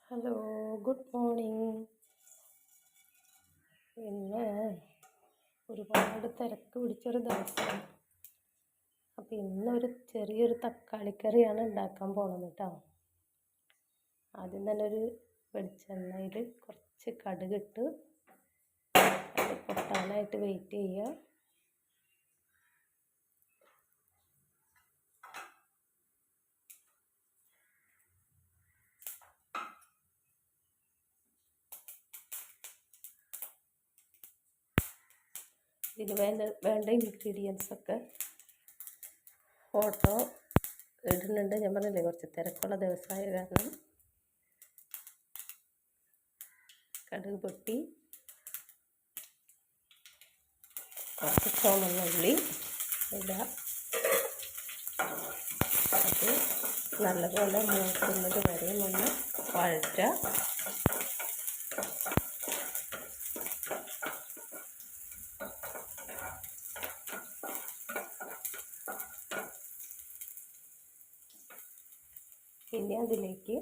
Hello, good morning. ഇന്ന് ഒരുപാട് തിരക്ക് പിടിച്ചൊരു ദിവസമാണ്. അപ്പം ഇന്നൊരു ചെറിയൊരു തക്കാളിക്കറിയാണ് ഉണ്ടാക്കാൻ പോണത് കേട്ടോ. ആദ്യം തന്നെ ഒരു വെളിച്ചെണ്ണയിൽ കുറച്ച് കടുകിട്ട് അത് പൊട്ടാനായിട്ട് വെയിറ്റ് ചെയ്യുക. ഇതിന് വേണ്ട ഇൻഗ്രീഡിയൻസ് ഒക്കെ ഫോട്ടോ ഇടുന്നുണ്ട്. ഞാൻ പറഞ്ഞില്ലേ കുറച്ച് തിരക്കുള്ള ദിവസമായ കാരണം. കടുക് പൊട്ടി, കുറച്ച് ചുവന്നുള്ളി ഇടുക. അത് നല്ലപോലെ മൂക്കുന്നത് വരെ ഒന്ന് വഴറ്റുക. പിന്നെ അതിലേക്ക്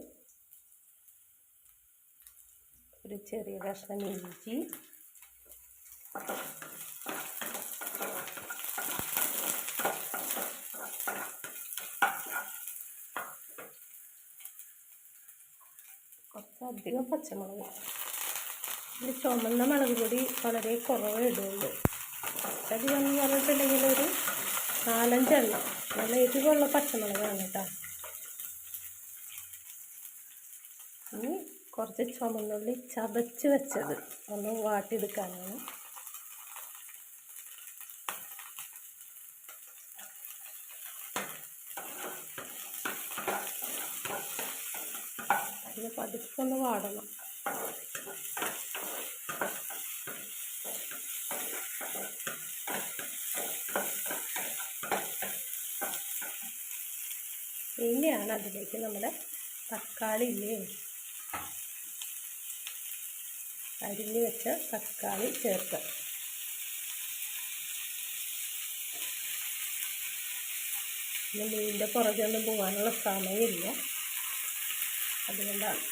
ഒരു ചെറിയ കഷ്ണം ഇഞ്ചി, കുറച്ചധികം പച്ചമുളക്. ഇത് ചുമന്ന മുളക് പൊടി വളരെ കുറവ് ഇടുള്ളൂ. അധികം എന്ന് പറഞ്ഞിട്ടുണ്ടെങ്കിൽ ഒരു 4-5 എണ്ണം നല്ല എരിവുള്ള പച്ചമുളകാണ് കേട്ടോ. ഇനി കുറച്ച് ചുമന്നുള്ളി ചതച്ച് വെച്ചത് ഒന്ന് വാട്ടിയെടുക്കാനാണ്. അതിന് പതുക്കൊന്ന് വാടണം. ഇനിയാണ് അതിലേക്ക് നമ്മുടെ തക്കാളി ഇല്ലേ, അരിഞ്ഞ് വെച്ച തക്കാളി ചേർക്കുക. പിന്നെ മീനിൻ്റെ പുറകൊന്നും പോകാനുള്ള സമയമില്ല, അതുകൊണ്ടാണ്.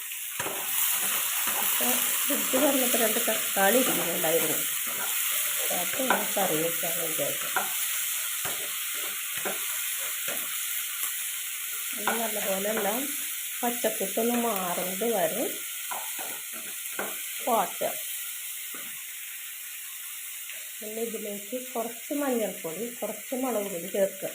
അപ്പോൾ ഫ്രിഡ്ജ് തുറന്നപ്പോൾ 2 തക്കാളി ഇരിക്കുന്നുണ്ടായിരുന്നു. അപ്പോൾ ഞാൻ കറി വെക്കാൻ വിചാരിച്ചു. അത് നല്ലപോലെ എല്ലാം പച്ചക്കുത്തൊന്ന് മാറുന്നത് വരെ വാട്ടുക. പിന്നെ ഇതിലേക്ക് കുറച്ച് മഞ്ഞൾപ്പൊടി, കുറച്ച് മുളക് പൊടി ചേർക്കുക.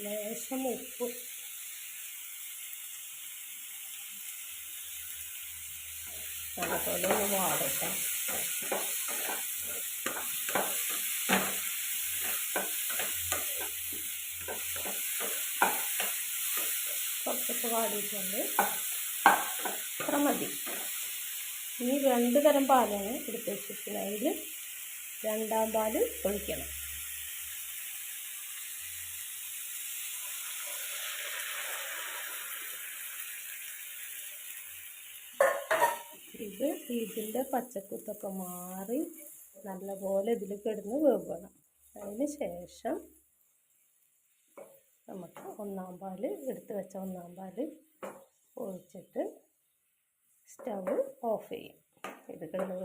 ലേശം ഉപ്പ്, നല്ലപോലെ ഒന്ന് വാടട്ടെ. കുറച്ചൊക്കെ വാടിയിട്ടുണ്ട്, അത്ര മതി. ഇനി 2 തരം പാലാണ് എടുത്ത് വെച്ചിരിക്കുന്നത്. അതിൽ 2ാം പാൽ ഒഴിക്കണം. ഇതിൻ്റെ പച്ചക്കുത്തൊക്കെ മാറി നല്ലപോലെ ഇതിൽ കിടന്ന് വേവണം. അതിന് ശേഷം നമുക്ക് 1ാം പാൽ എടുത്ത് വെച്ച 1ാം പാൽ ഒഴിച്ചിട്ട് സ്റ്റവ് ഓഫ് ചെയ്യും. ഇത് കിടന്ന്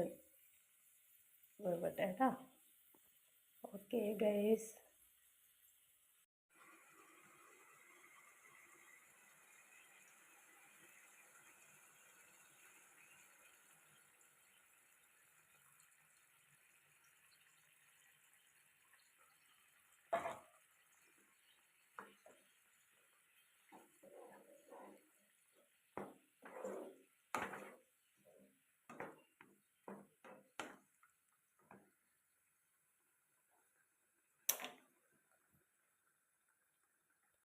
വേവട്ടെ കേട്ടോ. Okay guys.